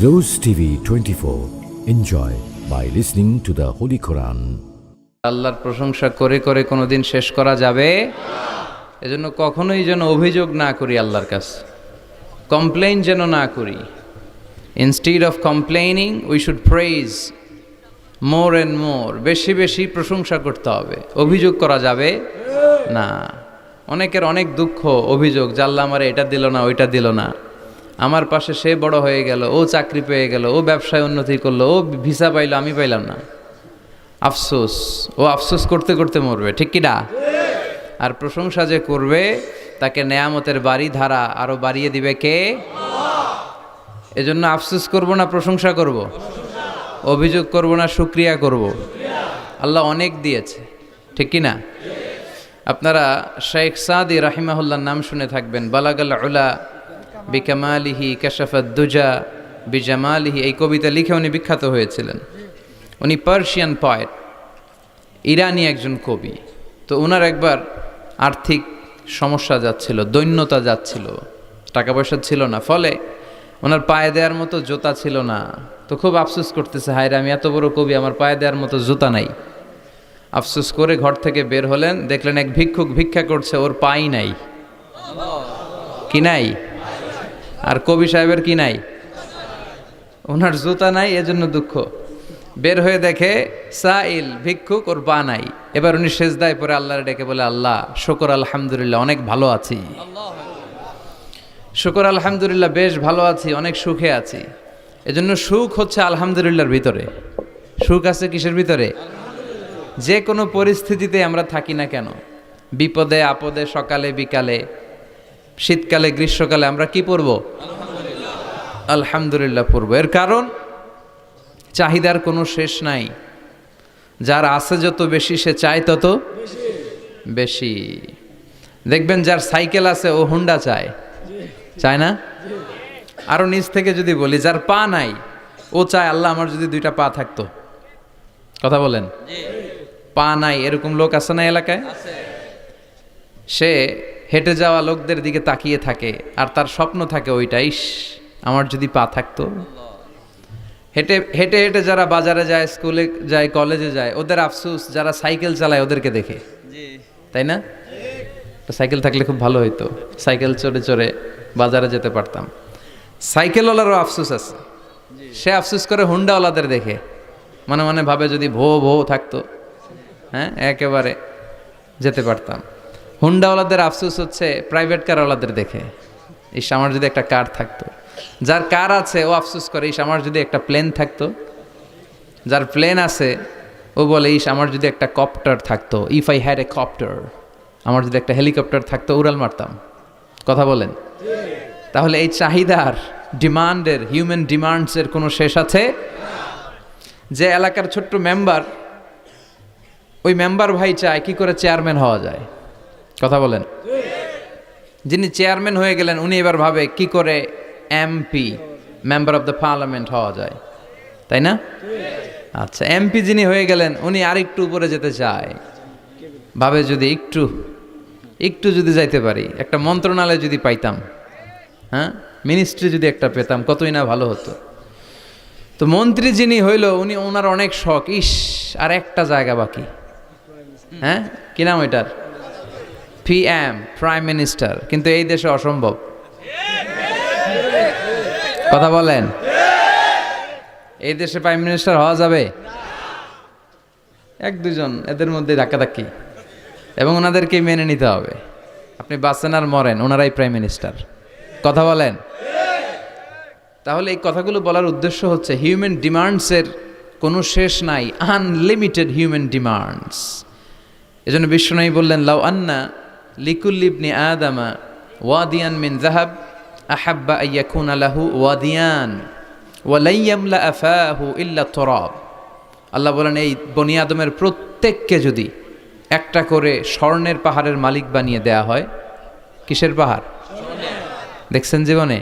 Rose TV 24. Enjoy by listening to the Holy Quran. আল্লাহর প্রশংসা করে করে কোনোদিন শেষ করা যাবে না। এজন্য কখনোই যেন অভিযোগ না করি আল্লাহর কাছে, কমপ্লেইন যেন না করি। Instead of complaining we should praise more and more. বেশি বেশি প্রশংসা করতে হবে, অভিযোগ করা যাবে না। অনেকের অনেক দুঃখ, অভিযোগ, জাল্লা আমারে এটা দিল না, ওইটা দিল না, আমার পাশে সে বড় হয়ে গেল, ও চাকরি পেয়ে গেল, ও ব্যবসায় উন্নতি করলো, ও ভিসা পাইলো, আমি পাইলাম না। আফসোস, ও আফসোস করতে করতে মরবে, ঠিক কি না? আর প্রশংসা যে করবে তাকে নেয়ামতের বাড়ি ধারা আরো বাড়িয়ে দিবে কে? এজন্য আফসোস করব না, প্রশংসা করব, অভিযোগ করব না, শুকরিয়া করব। আল্লাহ অনেক দিয়েছে, ঠিক কি না? আপনারা শেখ সাদি রাহিমাহুল্লাহর নাম শুনে থাকবেন। বালাগাল উলা বিকামালিহি কাশাফাদ দুজা বিজামালিহি, এই কবিতা লিখে উনি বিখ্যাত হয়েছিলেন। উনি পার্সিয়ান পয়েট, ইরানি একজন কবি। তো ওনার একবার আর্থিক সমস্যা যাচ্ছিল, দৈন্যতা যাচ্ছিল, টাকা পয়সা ছিল না, ফলে ওনার পায়ে দেওয়ার মতো জুতা ছিল না। তো খুব আফসোস করতেছে, হায় রে, আমি এত বড় কবি, আমার পায়ে দেওয়ার মতো জুতা নাই। আফসোস করে ঘর থেকে বের হলেন, দেখলেন এক ভিক্ষুক ভিক্ষা করছে, ওর পাই নাই। কি নাই? আর কবি সাহেবের কি নাই? ওনার জুতা নাই, এজন্য দুঃখ। বের হয়ে দেখে সাইল ভিক্ষুক, ওর পা নাই। এবার উনি সেজদায় পরে আল্লাহর ডেকে বলে, আল্লাহ শুকর আলহামদুলিল্লাহ, অনেক ভালো আছি। শুকর আলহামদুলিল্লাহ, বেশ ভালো আছি, অনেক সুখে আছি। এজন্য সুখ হচ্ছে আলহামদুলিল্লাহর ভিতরে। সুখ আছে কিসের ভিতরে? যে কোনো পরিস্থিতিতে আমরা থাকি না কেন, বিপদে আপদে, সকালে বিকালে, শীতকালে গ্রীষ্মকালে, আমরা কি পড়ব? আলহামদুলিল্লাহ পড়ব। এর কারণ চাহিদার কোনো শেষ নাই। যার আছে যত বেশি, সে চায় তত বেশি। দেখবেন যার সাইকেল আছে ও হুন্ডা চায়, চায় না? আরো নিচ থেকে যদি বলি, যার পা নাই ও চায়, আল্লাহ আমার যদি দুইটা পা থাকতো। কথা বলেন। পা নাই এরকম লোক আছে না এলাকায়? সে হেঁটে যাওয়া লোকদের দিকে তাকিয়ে থাকে, আর তার স্বপ্ন থাকে ওইটা, ইস আমার যদি পা থাকতো। হেঁটে হেঁটে হেঁটে যারা বাজারে যায়, স্কুলে যায়, কলেজে যায়, ওদের আফসোস যারা সাইকেল চালায় ওদেরকে দেখে, তাই না? সাইকেল থাকলে খুব ভালো হইতো, সাইকেল চড়ে চড়ে বাজারে যেতে পারতাম। সাইকেলওয়ালারও আফসোস আছে, সে আফসোস করে হুন্ডাওয়ালাদের দেখে, মনে মনে ভাবে যদি ভো ভো থাকতো, হ্যাঁ একেবারে যেতে পারতাম। হুন্ডাওয়ালাদের আফসোস হচ্ছে প্রাইভেট কারওয়ালাদের দেখে, ইস আমার যদি একটা কার থাকতো। যার কার আছে ও আফসোস করে, ইস আমার যদি একটা প্লেন থাকতো। যার প্লেন আছে ও বলে, ইস আমার যদি একটা কপ্টার থাকতো, if I had a copter, আমার যদি একটা হেলিকপ্টার থাকতো, উড়াল মারতাম। কথা বলেন। তাহলে এই চাহিদার, ডিমান্ডের, হিউম্যান ডিমান্ডসের কোনো শেষ আছে? যে এলাকার ছোট্ট মেম্বার, ওই মেম্বার ভাই চায় কি করে চেয়ারম্যান হওয়া যায়। কথা বলেন। যিনি চেয়ারম্যান হয়ে গেলেন, উনি এবার ভাবে কি করে MP, member of the parliament হওয়া যায়, তাই না? আচ্ছা, এমপি যিনি হয়ে গেলেন, উনি আরেকটু উপরে যেতে চায়, ভাবে যদি একটু একটু যদি যাইতে পারি, একটা মন্ত্রণালয় যদি পাইতাম, হ্যাঁ মিনিস্ট্রি যদি একটা পেতাম, কতই না ভালো হতো। তো মন্ত্রী যিনি হইল, উনি, ওনার অনেক শখ, ইস আর একটা জায়গা বাকি, হ্যাঁ কি নাম ওইটার? PM, prime minister. কিন্তু এই দেশে অসম্ভব। কথা বলেন। এই দেশে প্রাইম মিনিস্টার হওয়া যাবে? এক দুজন এদের মধ্যে ধাক্কাধাক্কি, এবং ওনাদেরকেই মেনে নিতে হবে। আপনি বাঁচেন আর মরেন, ওনারাই প্রাইম মিনিস্টার। কথা বলেন। তাহলে এই কথাগুলো বলার উদ্দেশ্য হচ্ছে, হিউম্যান ডিমান্ডসের কোনো শেষ নাই, আনলিমিটেড হিউম্যান ডিমান্ডস। এজন্য বিশ্বনবী বললেন, লাউ আন্না লিকুল্লি ইবনি আদামা ওয়াদিয়ান মিন যাহাব আহাব্বা আইয়াকুনা লাহু ওয়াদিয়ান ওয়া লা ইয়ামলা আফাহু ইল্লা তুরাব। আল্লাহ বলেন, এই বনি আদমের প্রত্যেককে যদি একটা করে স্বর্ণের পাহাড়ের মালিক বানিয়ে দেয়া হয়। কিসের পাহাড় দেখছেন জীবনে?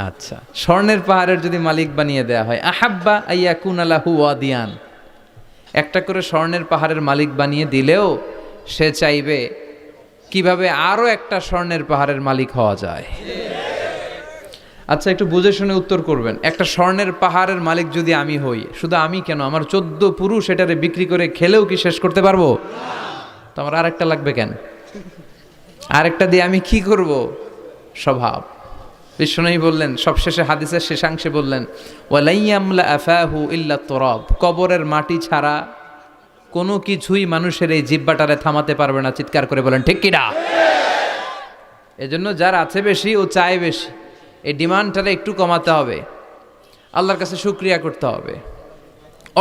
আচ্ছা, স্বর্ণের পাহাড়ের যদি মালিক বানিয়ে দেয়া হয়, আহাব্বা আইয়াকুনা লাহু ওয়াদিয়ান, একটা করে স্বর্ণের পাহাড়ের মালিক বানিয়ে দিলেও সে চাইবে কিভাবে আরো একটা স্বর্ণের পাহাড়ের মালিক হওয়া যায়। আচ্ছা, একটু বুঝে শুনে উত্তর করবেন। একটা স্বর্ণের পাহাড়ের মালিক যদি আমি হই, শুধু আমি কেন, আমার 14 পুরুষ এটারে বিক্রি করে খেলেও কি শেষ করতে পারবো? তো আমার আরেকটা লাগবে কেন? আরেকটা দিয়ে আমি কি করব? স্বভাব। বিষ্ণুই বললেন, সবশেষে হাদিসের শেষাংশে বললেন, ওয়ালাইয়ামলা আফাহু ইল্লা তুরাব, কবরের মাটি ছাড়া কোনো কিছুই মানুষের এই জিহ্বাটারে থামাতে পারবে না। চিৎকার করে বলেন ঠিক কিনা? এজন্য যার আছে বেশি ও চায় বেশি, এই ডিমান্ডটারে একটু কমাতে হবে, আল্লাহর কাছে শুকরিয়া করতে হবে।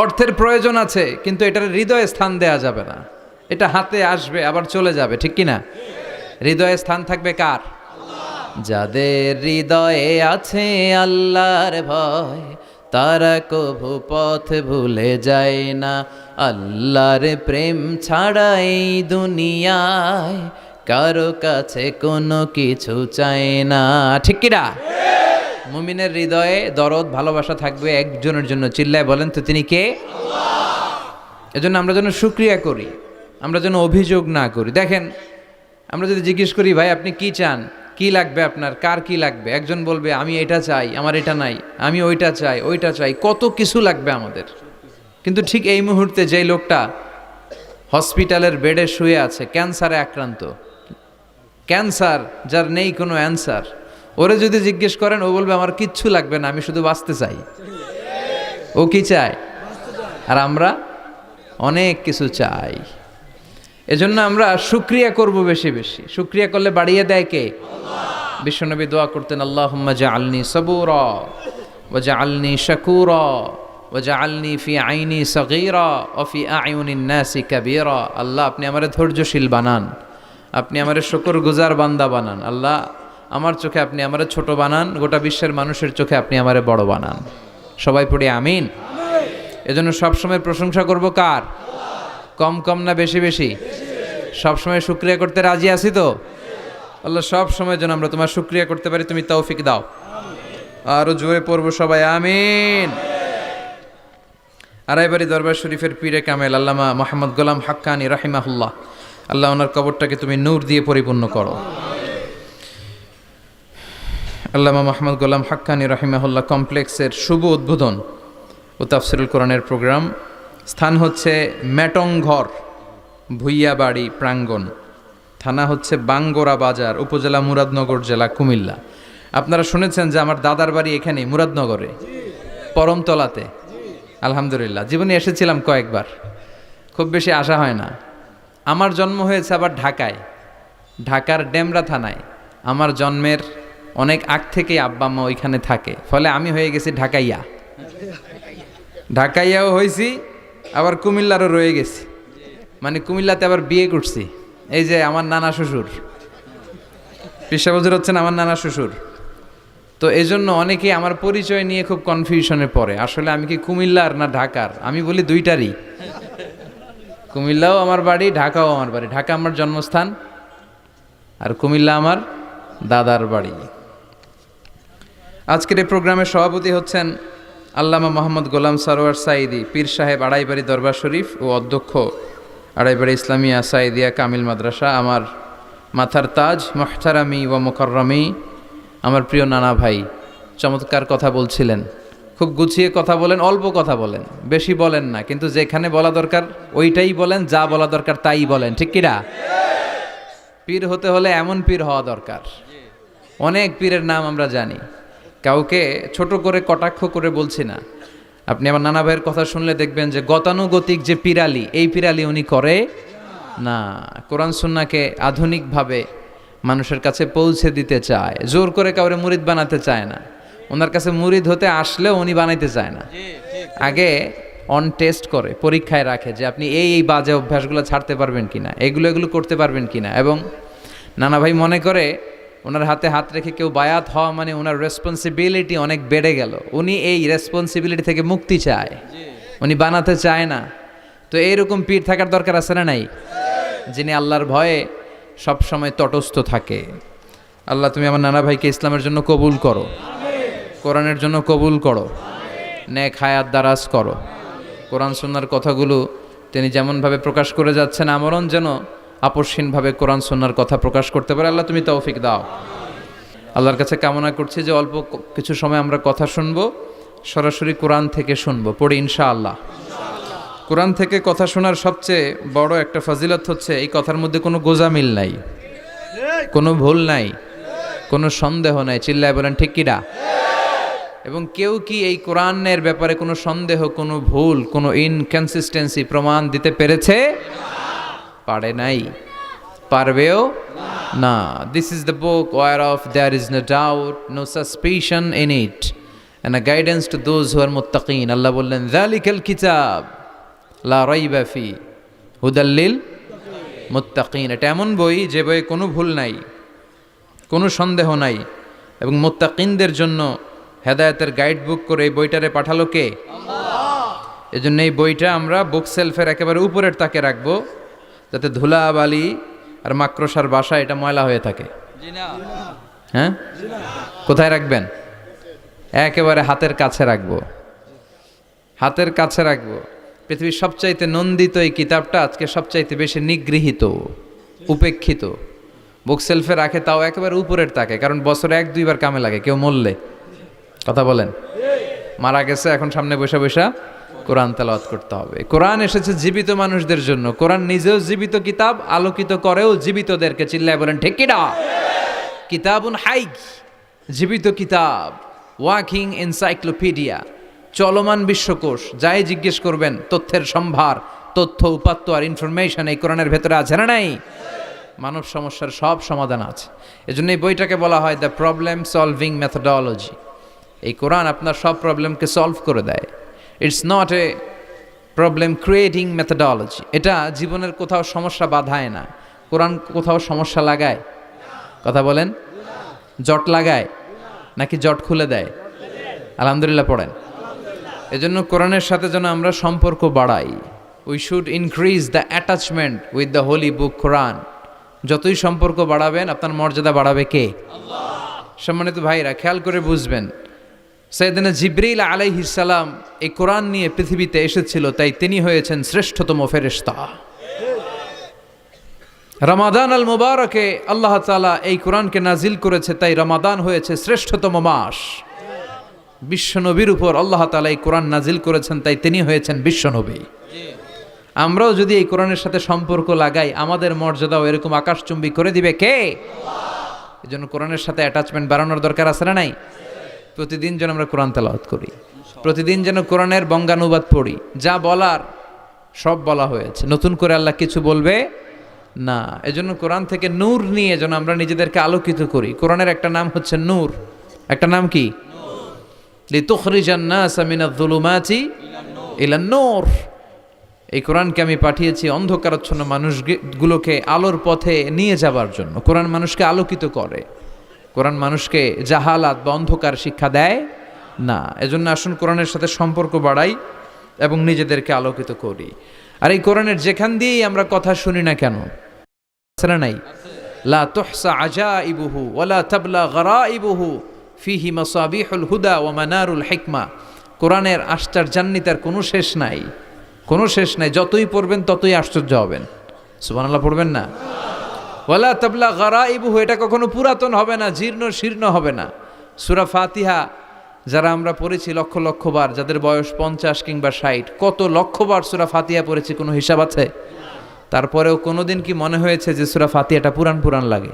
অর্থের প্রয়োজন আছে, কিন্তু এটার হৃদয়ে স্থান দেয়া যাবে না। এটা হাতে আসবে আবার চলে যাবে, ঠিক কিনা? হৃদয়ে স্থান থাকবে কার? যাদের হৃদয়ে আছে আল্লাহর ভয়, তারা কভু পথ ভুলে যায় না। আল্লাহর প্রেম ছাড়া এই দুনিয়ায় কারো কাছে কোনো কিছু চায় না, ঠিক কিনা? মুমিনের হৃদয়ে দরদ ভালোবাসা থাকবে একজনের জন্য। চিল্লায় বলেন তো তিনি কে? এজন্য আমরা যেন শুকরিয়া করি, আমরা যেন অভিযোগ না করি। দেখেন, আমরা যদি জিজ্ঞেস করি, ভাই আপনি কি চান, কি লাগবে আপনার, কার কি লাগবে, একজন বলবে আমি এটা চাই, আমার এটা নাই, আমি ওইটা চাই, ওইটা চাই, কত কিছু লাগবে আমাদের। কিন্তু ঠিক এই মুহূর্তে যেই লোকটা হসপিটালের বেডে শুয়ে আছে, ক্যান্সারে আক্রান্ত, ক্যান্সার যার নেই কোনো অ্যান্সার, ওরে যদি জিজ্ঞেস করেন, ও বলবে আমার কিচ্ছু লাগবে না, আমি শুধু বাঁচতে চাই। ও কি চায়? আর আমরা অনেক কিছু চাই। এজন্য আমরা শুকরিয়া করব বেশি বেশি। শুকরিয়া করলে বাড়িয়ে দেয় কে? বিশ্বনবী দোয়া করতেন, আল্লাহুম্মা জাআলনি সাবুরা ওয়া জাআলনি শাকুরা ওয়া জাআলনি ফি আইনি সগীরা ওয়া ফি আয়ুনিন নাসি কাবীরা। আল্লাহ আপনি আমারে ধৈর্যশীল বানান, আপনি আমারে শুকরগুজার বান্দা বানান। আল্লাহ আমার চোখে আপনি আমারে ছোট বানান, গোটা বিশ্বের মানুষের চোখে আপনি আমারে বড় বানান। সবাই পড়ি আমিন। এজন্য সবসময় প্রশংসা করব কার? কম কম না বেশি বেশি? সবসময় শুকরিয়া করতে রাজি আছি তো? আল্লাহ সব সময় যেন আমরা তোমার শুকরিয়া করতে পারি, তুমি তৌফিক দাও। আরো জোরে পড়বো সবাই আমিন। আড়াইবাড়ি দরবার শরীফের পীরে কামেল আল্লামা মোহাম্মদ গোলাম হাক্কানি রাহিমাহুল্লাহ, আল্লাহ ওনার কবরটাকে তুমি নূর দিয়ে পরিপূর্ণ করো। আল্লামা মোহাম্মদ গোলাম হাক্কানি রাহিমাহুল্লাহ কমপ্লেক্সের শুভ উদ্বোধন ও তাফসিরুল কোরআনের প্রোগ্রাম। স্থান হচ্ছে মেটংঘর ভুইয়াবাড়ি প্রাঙ্গণ, থানা হচ্ছে বাঙ্গোরা বাজার, উপজেলা মুরাদনগর, জেলা কুমিল্লা। আপনারা শুনেছেন যে আমার দাদার বাড়ি এখানে মুরাদনগরে পরমতলাতে। আলহামদুলিল্লাহ, জীবনে এসেছিলাম কয়েকবার, খুব বেশি আসা হয় না। আমার জন্ম হয়েছে আবার ঢাকায়, ঢাকার ডেমরা থানায়। আমার জন্মের অনেক আগ থেকেই আব্বা আম্মা ওইখানে থাকে, ফলে আমি হয়ে গেছি ঢাকাইয়া। ঢাকাইয়াও হয়েছি, আবার কুমিল্লারও রয়ে গেছি, মানে কুমিল্লাতে আবার বিয়ে করছি। এই যে আমার নানা শ্বশুর, পেশা বছর হচ্ছেন আমার নানা শ্বশুর। তো এই জন্য অনেকেই আমার পরিচয় নিয়ে খুব কনফিউশনে পড়ে, আসলে আমি কি কুমিল্লার না ঢাকার। আমি বলি দুইটারই, কুমিল্লাও আমার বাড়ি, ঢাকাও আমার বাড়ি। ঢাকা আমার জন্মস্থান, আর কুমিল্লা আমার দাদার বাড়ি। আজকের এই প্রোগ্রামের সভাপতি হচ্ছেন আল্লামা মোহাম্মদ গোলাম সরোয়ার সাঈদী, পীর সাহেব, আড়াইবাড়ি দরবার শরীফ ও অধ্যক্ষ আড়াইবাড়ি ইসলামিয়া সাঈদিয়া কামিল মাদ্রাসা। আমার মাথার তাজ, মুহতারামি ওয়া মুকাররামি, আমার প্রিয় নানা ভাই চমৎকার কথা বলছিলেন, খুব গুছিয়ে কথা বলেন, অল্প কথা বলেন, বেশি বলেন না, কিন্তু যেখানে বলা দরকার ওইটাই বলেন, যা বলা দরকার তাই বলেন, ঠিক কিনা? পীর হতে হলে এমন পীর হওয়া দরকার। অনেক পীরের নাম আমরা জানি, কাউকে ছোট করে কটাক্ষ করে বলছি না। আপনি আমার নানা ভাইয়ের কথা শুনলে দেখবেন যে গতানুগতিক যে পিরালি, এই পিরালি উনি করে না। কোরআন সুন্নাহকে আধুনিকভাবে মানুষের কাছে পৌঁছে দিতে চায়, জোর করে কাউরে মুরিদ বানাতে চায় না। ওনার কাছে মুরিদ হতে আসলেও উনি বানাইতে চায় না, আগে অন টেস্ট করে, পরীক্ষায় রাখে যে আপনি এই বাজে অভ্যাসগুলো ছাড়তে পারবেন কিনা, এগুলো করতে পারবেন কিনা। এবং নানা ভাই মনে করে ওনার হাতে হাত রেখে কেউ বায়াত হওয়া মানে ওনার রেসপন্সিবিলিটি অনেক বেড়ে গেল। উনি এই রেসপন্সিবিলিটি থেকে মুক্তি চায়, উনি বানাতে চায় না। তো এইরকম পীর থাকার দরকার আছে না নাই? যিনি আল্লাহর ভয়ে সব সময় তটস্থ থাকে। আল্লাহ তুমি আমার নানা ভাইকে ইসলামের জন্য কবুল করো, কোরআনের জন্য কবুল করো, নেক হায়াত দারাজ করো। কোরআন সুন্নাহর কথাগুলো তিনি যেমনভাবে প্রকাশ করে যাচ্ছেন, আমরণ যেন আপসহীনভাবে কোরআন সুন্নাহর কথা প্রকাশ করতে পারে। আল্লাহ তুমি তৌফিক দাও। আল্লাহর কাছে কামনা করছি যে অল্প কিছু সময় আমরা কথা শুনবো, সরাসরি কোরআন থেকে শুনবো, পড়ি ইনশাআল্লাহ। কোরআন থেকে কথা শোনার সবচেয়ে বড় একটা ফজিলত হচ্ছে এই কথার মধ্যে কোনো গোজামিল নাই, কোনো ভুল নাই, কোনো সন্দেহ নাই। চিল্লায় বলেন ঠিক কিনা? এবং কেউ কি এই কোরআনের ব্যাপারে কোনো সন্দেহ, কোনো ভুল, কোনো ইনকনসিস্টেন্সি প্রমাণ দিতে পেরেছে? পারে নাই, পারবেও না। This is the book whereof there is no doubt, no suspicion in it, and a guidance to those who are মুত্তাকিন। আল্লাহ বললেন যালিকাল কিতাব লা রাইবা ফি হুদাল লিল মুত্তাকিন। এটা এমন বই যে বইয়ে কোনো ভুল নাই, কোনো সন্দেহ নাই, এবং মুত্তাকিনদের জন্য হেদায়েতের গাইড বুক করে এই বইটারে পাঠালো কে? আল্লাহ। এজন্য এই বইটা আমরা বুক সেলফের একেবারে উপরের তাকে রাখবো, যাতে ধুলা বালি আর মাকড়সার বাসা এটা ময়লা হয়ে থাকে। হ্যাঁ, কোথায় রাখবেন? একেবারে হাতের কাছে রাখবো, হাতের কাছে রাখবো। পৃথিবীর সবচাইতে নন্দিত এই কিতাবটা আজকে সবচাইতে বেশি নিগৃহীত, উপেক্ষিত। বুক সেলফে রাখে, তাও একেবারে উপরের তাকে, কারণ বছরে 1-2 বার কামে লাগে। কেউ মরলে, কথা বলেন, মারা গেছে, এখন সামনে বসে বসে কোরআন তেলাওয়াত করতে হবে। কোরআন এসেছে জীবিত মানুষদের জন্য। কোরআন নিজেও জীবিত কিতাব, আলোকিত করেও জীবিতদেরকে। চিল্লায় বলেন ঠিক কিনা? কিতাবুন হাই, জীবিত কিতাব, ওয়াকিং এনসাইক্লোপিডিয়া, চলমান বিশ্বকোষ। যাই জিজ্ঞেস করবেন তথ্যের সম্ভার, তথ্য উপাত্ত আর ইনফরমেশন এই কোরআনের ভেতরে আছে না নাই? মানব সমস্যার সব সমাধান আছে। এজন্য এই বইটাকে বলা হয় দ্য প্রবলেম সলভিং মেথোডোলজি। এই কোরআন আপনার সব প্রবলেমকে সলভ করে দেয়। It's not a problem creating methodology. এটা জীবনের কোথাও সমস্যা বাধায় না। কোরআন কোথাও সমস্যা লাগায়? কথা বলেন, জট লাগায় নাকি জট খুলে দেয়? আলহামদুলিল্লাহ পড়েন। এজন্য কোরআনের সাথে যেন আমরা সম্পর্ক বাড়াই। We should increase the attachment with the holy book Quran. যতই সম্পর্ক বাড়াবেন আপনার মর্যাদা বাড়াবে কে? আল্লাহ। সম্মানিত ভাইরা, খেয়াল করে বুঝবেন, সাইয়েদনা জিবরিল আলাইহিস সালাম এই কোরআন নিয়ে পৃথিবীতে এসেছিল, তাই তিনি হয়েছেন শ্রেষ্ঠতম ফেরেশতা। রমাদান আল মুবারকে আল্লাহ তাআলা এই কোরআনকে নাজিল করেছে, তাই রমাদান হয়েছে শ্রেষ্ঠতম মাস। বিশ্বনবীর উপর আল্লাহ তাআলা এই কোরআন নাজিল করেছেন, তাই তিনি হয়েছেন বিশ্বনবী। আমরাও যদি এই কোরআনের সাথে সম্পর্ক লাগাই, আমাদের মর্যাদাও এরকম আকাশচুম্বী করে দিবে কে? আল্লাহ। এজন্য কোরআনের সাথে অ্যাটাচমেন্ট বাড়ানোর দরকার আছে না নাই? প্রতিদিন যেন আমরা কোরআন তেলাওয়াত করি, প্রতিদিন যেন কোরআনের বঙ্গানুবাদ পড়ি। যা বলার সব বলা হয়েছে, নতুন করে আল্লাহ কিছু বলবে না। এজন্য কোরআন থেকে নূর নিয়ে যেন আমরা নিজেদেরকে আলোকিত করি। কোরআনের একটা নাম হচ্ছে নূর। একটা নাম কি? লিতুখরিজান নাসা মিনাজ যুলুমাতি ইলান নূর। এই কোরআনকে আমি পাঠিয়েছি অন্ধকারাচ্ছন্ন মানুষগুলোকে আলোর পথে নিয়ে যাবার জন্য। কোরআন মানুষকে আলোকিত করে, কোরআন মানুষকে জাহালাত বা অন্ধকার শিক্ষা দেয় না। এজন্য আসুন কোরআনের সাথে সম্পর্ক বাড়াই এবং নিজেদেরকে আলোকিত করি। আর এই কোরআনের যেখান দিয়েই আমরা কথা শুনি না কেন, নাই লা তুহসা আজাইবুহু ওয়ালা তাবলা গরাইবুহু ফিহি মাসাবিহুল হুদা ওয়া মানারুল হিকমা। কোরআনের আশ্চর্যান্বিতার কোনো শেষ নাই, কোনো শেষ নাই। যতই পড়বেন ততই আশ্চর্য হবেন। সুবহানাল্লাহ পড়বেন না? ওয়ালা তাবলা গরাইবুহু, এটা কখনো পুরাতন হবে না, জীর্ণ শীর্ণ হবে না। সূরা ফাতিহা যারা আমরা পড়েছি লক্ষ লক্ষ বার, যাদের বয়স 50 কিংবা 60, কত লক্ষবার সূরা ফাতিহা পড়েছি, কোনো হিসাব আছে? তারপরেও কোনোদিন কি মনে হয়েছে যে সূরা ফাতিহাটা পুরান পুরান লাগে?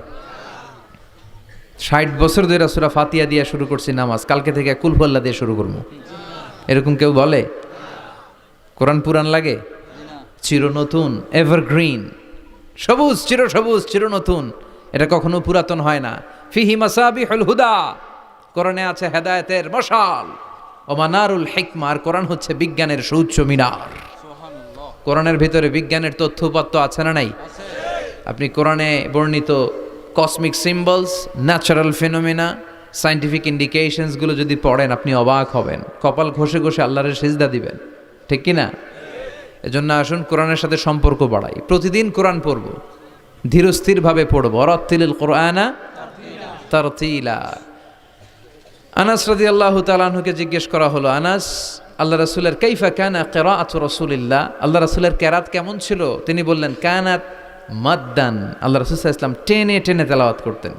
60 বছর ধরে সূরা ফাতিহা দিয়ে শুরু করছি নামাজ, কালকে থেকে কুল হুয়াল্লাহ দিয়ে শুরু করবো, এরকম কেউ বলে? কোরআন পুরান লাগে? চির নতুন, এভারগ্রিন, সবুজ, চির সবুজ, চির নতুন। এটা কখনো পুরাতন হয় না। ফিহি মাসাবিহুল হুদা, কোরআনে আছে হেদায়েতের মশাল। ও মানারুল হিকমা, আর কোরআন হচ্ছে বিজ্ঞানের সুউচ্চ মিনার। কোরআনের ভিতরে বিজ্ঞানের তথ্য উপাত্ত আছে না নাই? আপনি কোরআনে বর্ণিত cosmic symbols, natural phenomena, scientific ইন্ডিকেশনসগুলো যদি পড়েন আপনি অবাক হবেন, কপাল ঘষে ঘষে আল্লাহর সিজদা দিবেন, ঠিক কি না? এজন্য আসুন কোরআনের সাথে সম্পর্ক বাড়াই। প্রতিদিন কোরআন পড়ব, ধীরস্থিরভাবে পড়ব। ওয়ারাত্তিলিল কোরআনা তারতিলা। আনাস রাদিয়াল্লাহু তাআলা আনহুকে জিজ্ঞেস করা হলো, আনাস, আল্লাহ রাসূলের কাইফা কানা কিরাআতু রাসূলিল্লাহ, আল্লাহ রাসূলের কিরাত কেমন ছিল? তিনি বললেন কানাত মাদ্দান, আল্লাহ রাসূল সাল্লাল্লাহু আলাইহি ওয়াসাল্লাম টেনে টেনে তেলাওয়াত করতেন।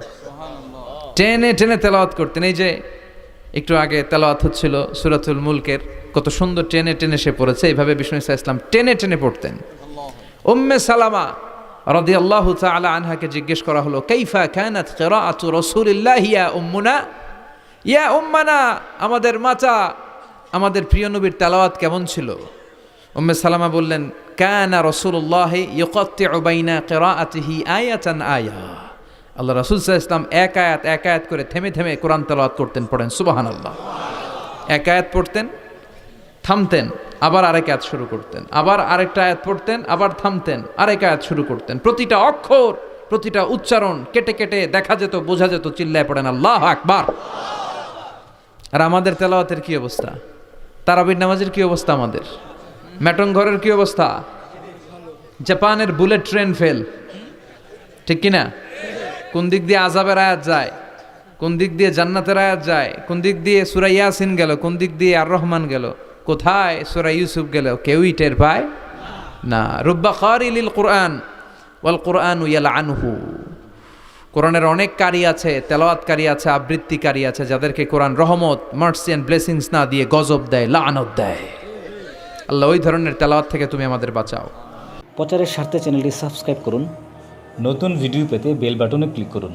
টেনে টেনে তেলাওয়াত করতেন। এই যে একটু আগে তেলাওয়াত হচ্ছিল সূরাতুল মুলকের, কত সুন্দর টেনে টেনে সে পড়েছে। এইভাবে বিষ্ণু ইসা ইসলাম টেনে টেনে পড়তেন। উম্মে সালামা রাদিয়াল্লাহু তাআলা আনহাকে জিজ্ঞেস করা হলো, কাইফা কানাত কিরাআতু রাসূলিল্লাহ ইয়া উম্মুনা, ইয়া উম্মানা, আমাদের মাতা, আমাদের প্রিয় নবীর তেলাওয়াত কেমন ছিল? উম্মে সালামা বললেন, কানা রাসূলুল্লাহ ইয়াকাত্তিউ বাইনা কিরাআতিহি আয়াতান আয়া, আল্লাহ রাসূল সাল্লাল্লাহু আলাইহি ওয়াসাল্লাম এক আয়াত করে থেমে থেমে কোরআন তেলাওয়াত করতেন। পড়েন সুবহানাল্লাহ। এক আয়াত পড়তেন, থামতেন, আবার আরেক আয়াত শুরু করতেন, আবার আরেকটা আয়াত পড়তেন, আবার থামতেন, আরেক আয়াত শুরু করতেন। প্রতিটা অক্ষর, প্রতিটা উচ্চারণ কেটে কেটে দেখা যেত, বোঝা যেত। চিল্লায় পড়েন আল্লাহু আকবার। আর আমাদের তেলাওয়াতের কি অবস্থা? তারাবির নামাজের কি অবস্থা? আমাদের ম্যাটন ঘরের কি অবস্থা? জাপানের বুলেট ট্রেন ফেল, ঠিক কিনা? কোন দিক দিয়ে আযাবের আয়াত যায়, কোন দিক দিয়ে জান্নাতের আয়াত যায়, কোন দিক দিয়ে সূরা ইয়াসিন গেল, কোন দিক দিয়ে আর রহমান গেল, কোথায় সূরা ইউসুফ গেল, কেউই টের পায় না। রুব্বা কারিলিল কুরআন ওয়াল কুরআনু ইয়ালআনহু, কোরআনের অনেক কারি আছে, তেলাওয়াতকারী আছে, আবৃত্তিকারী আছে, যাদেরকে কোরআন রহমত, মার্সি এন্ড ব্লেসিংস না দিয়ে গজব দেয়, লাআনত দেয়। আল্লাহ ওই ধরনের তেলাওয়াত থেকে তুমি আমাদের বাঁচাও। প্রচারের স্বার্থে চ্যানেলটি সাবস্ক্রাইব করুন। নতুন ভিডিও পেতে বেল বাটনে ক্লিক করুন।